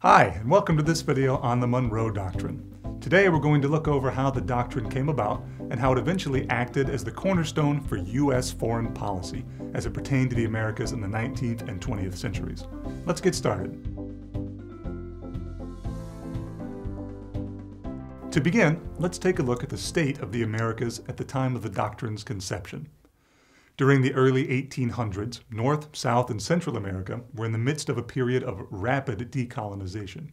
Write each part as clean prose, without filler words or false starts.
Hi, and welcome to this video on the Monroe Doctrine. Today we're going to look over how the doctrine came about and how it eventually acted as the cornerstone for U.S. foreign policy as it pertained to the Americas in the 19th and 20th centuries. Let's get started. To begin, let's take a look at the state of the Americas at the time of the doctrine's conception. During the early 1800s, North, South, and Central America were in the midst of a period of rapid decolonization.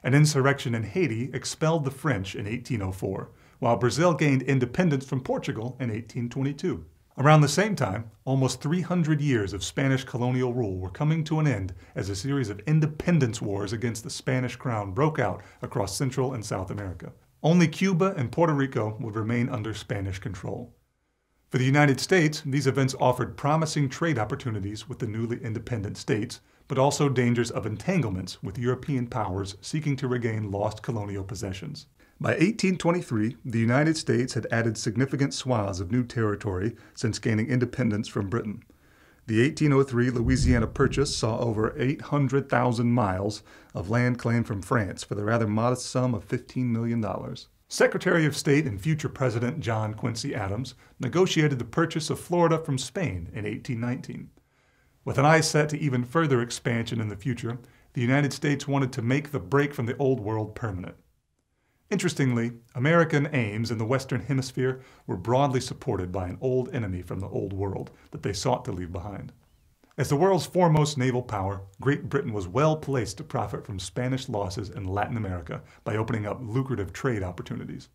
An insurrection in Haiti expelled the French in 1804, while Brazil gained independence from Portugal in 1822. Around the same time, almost 300 years of Spanish colonial rule were coming to an end as a series of independence wars against the Spanish crown broke out across Central and South America. Only Cuba and Puerto Rico would remain under Spanish control. For the United States, these events offered promising trade opportunities with the newly independent states, but also dangers of entanglements with European powers seeking to regain lost colonial possessions. By 1823, the United States had added significant swaths of new territory since gaining independence from Britain. The 1803 Louisiana Purchase saw over 800,000 miles of land claimed from France for the rather modest sum of $15 million. Secretary of State and future President John Quincy Adams negotiated the purchase of Florida from Spain in 1819. With an eye set to even further expansion in the future, the United States wanted to make the break from the Old World permanent. Interestingly, American aims in the Western Hemisphere were broadly supported by an old enemy from the Old World that they sought to leave behind. As the world's foremost naval power, Great Britain was well placed to profit from Spanish losses in Latin America by opening up lucrative trade opportunities.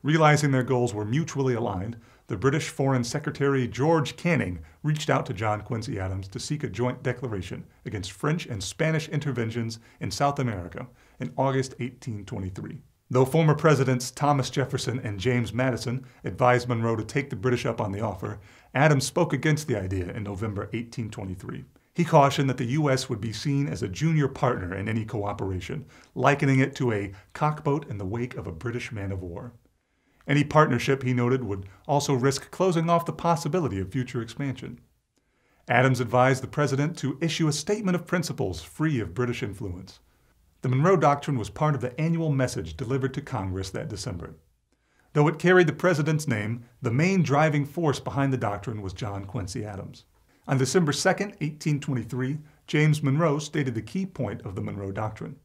Realizing their goals were mutually aligned, the British Foreign Secretary George Canning reached out to John Quincy Adams to seek a joint declaration against French and Spanish interventions in South America in August 1823. Though former Presidents Thomas Jefferson and James Madison advised Monroe to take the British up on the offer, Adams spoke against the idea in November 1823. He cautioned that the U.S. would be seen as a junior partner in any cooperation, likening it to a cockboat in the wake of a British man-of-war. Any partnership, he noted, would also risk closing off the possibility of future expansion. Adams advised the President to issue a statement of principles free of British influence. The Monroe Doctrine was part of the annual message delivered to Congress that December. Though it carried the President's name, the main driving force behind the doctrine was John Quincy Adams. On December 2, 1823, James Monroe stated the key point of the Monroe Doctrine.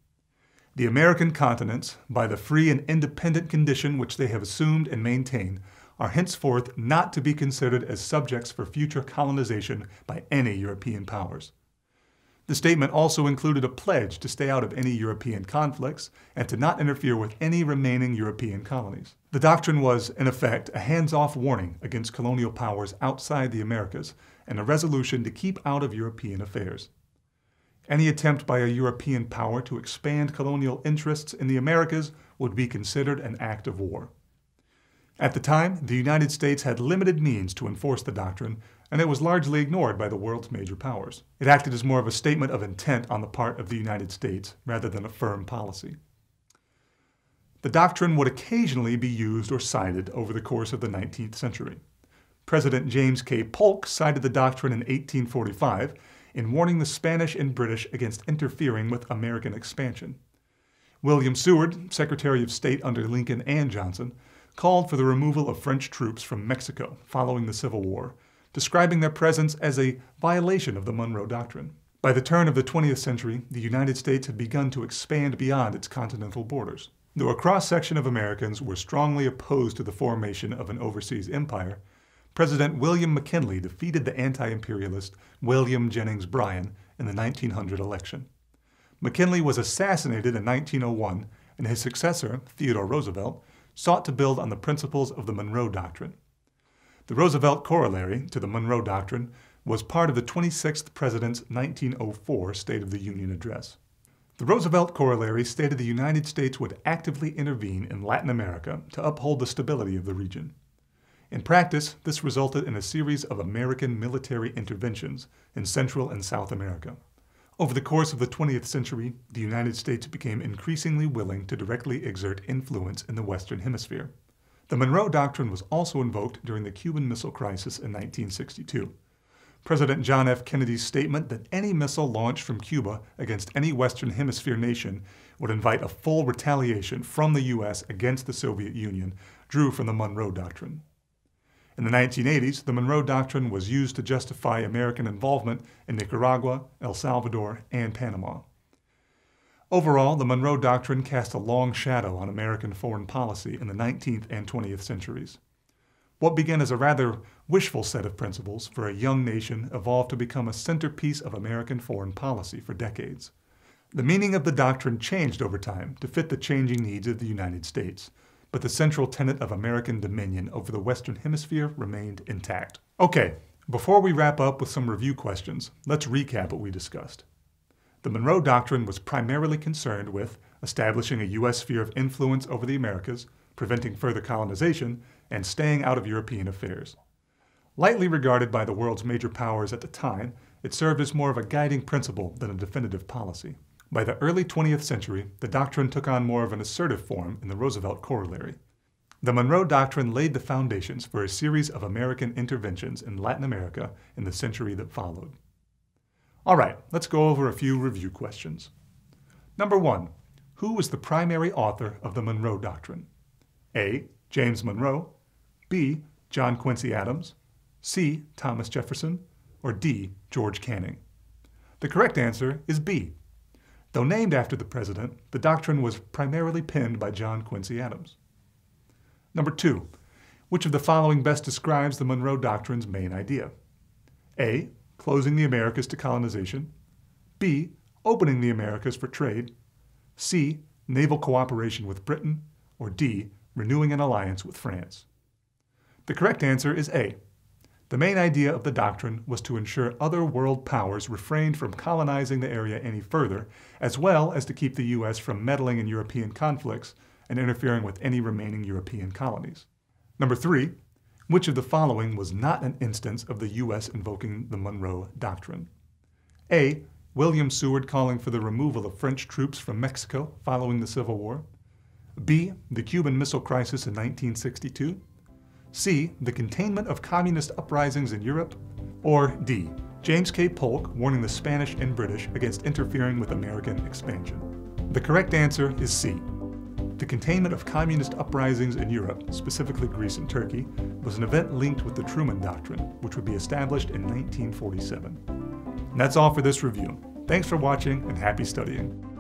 The American continents, by the free and independent condition which they have assumed and maintained, are henceforth not to be considered as subjects for future colonization by any European powers. The statement also included a pledge to stay out of any European conflicts and to not interfere with any remaining European colonies. The doctrine was, in effect, a hands-off warning against colonial powers outside the Americas and a resolution to keep out of European affairs. Any attempt by a European power to expand colonial interests in the Americas would be considered an act of war. At the time, the United States had limited means to enforce the doctrine, and it was largely ignored by the world's major powers. It acted as more of a statement of intent on the part of the United States rather than a firm policy. The doctrine would occasionally be used or cited over the course of the 19th century. President James K. Polk cited the doctrine in 1845 in warning the Spanish and British against interfering with American expansion. William Seward, Secretary of State under Lincoln and Johnson, called for the removal of French troops from Mexico following the Civil War, describing their presence as a violation of the Monroe Doctrine. By the turn of the 20th century, the United States had begun to expand beyond its continental borders. Though a cross-section of Americans were strongly opposed to the formation of an overseas empire, President William McKinley defeated the anti-imperialist William Jennings Bryan in the 1900 election. McKinley was assassinated in 1901, and his successor, Theodore Roosevelt, sought to build on the principles of the Monroe Doctrine. The Roosevelt Corollary to the Monroe Doctrine was part of the 26th President's 1904 State of the Union Address. The Roosevelt Corollary stated the United States would actively intervene in Latin America to uphold the stability of the region. In practice, this resulted in a series of American military interventions in Central and South America. Over the course of the 20th century, the United States became increasingly willing to directly exert influence in the Western Hemisphere. The Monroe Doctrine was also invoked during the Cuban Missile Crisis in 1962. President John F. Kennedy's statement that any missile launched from Cuba against any Western Hemisphere nation would invite a full retaliation from the U.S. against the Soviet Union drew from the Monroe Doctrine. In the 1980s, the Monroe Doctrine was used to justify American involvement in Nicaragua, El Salvador, and Panama. Overall, the Monroe Doctrine cast a long shadow on American foreign policy in the 19th and 20th centuries. What began as a rather wishful set of principles for a young nation evolved to become a centerpiece of American foreign policy for decades. The meaning of the doctrine changed over time to fit the changing needs of the United States, but the central tenet of American dominion over the Western Hemisphere remained intact. Okay, before we wrap up with some review questions, let's recap what we discussed. The Monroe Doctrine was primarily concerned with establishing a U.S. sphere of influence over the Americas, preventing further colonization, and staying out of European affairs. Lightly regarded by the world's major powers at the time, it served as more of a guiding principle than a definitive policy. By the early 20th century, the doctrine took on more of an assertive form in the Roosevelt Corollary. The Monroe Doctrine laid the foundations for a series of American interventions in Latin America in the century that followed. All right, let's go over a few review questions. Number 1. Who was the primary author of the Monroe Doctrine? A. James Monroe, B. John Quincy Adams, C. Thomas Jefferson, or D. George Canning? The correct answer is B. Though named after the president, the doctrine was primarily penned by John Quincy Adams. Number 2. Which of the following best describes the Monroe Doctrine's main idea? A. Closing the Americas to colonization, B. Opening the Americas for trade, C. Naval cooperation with Britain, or D. Renewing an alliance with France? The correct answer is A. The main idea of the doctrine was to ensure other world powers refrained from colonizing the area any further, as well as to keep the U.S. from meddling in European conflicts and interfering with any remaining European colonies. Number 3. Which of the following was not an instance of the U.S. invoking the Monroe Doctrine? A. William Seward calling for the removal of French troops from Mexico following the Civil War, B. The Cuban Missile Crisis in 1962, C. The containment of communist uprisings in Europe, or D. James K. Polk warning the Spanish and British against interfering with American expansion? The correct answer is C. The containment of communist uprisings in Europe, specifically Greece and Turkey, was an event linked with the Truman Doctrine, which would be established in 1947. And that's all for this review. Thanks for watching and happy studying.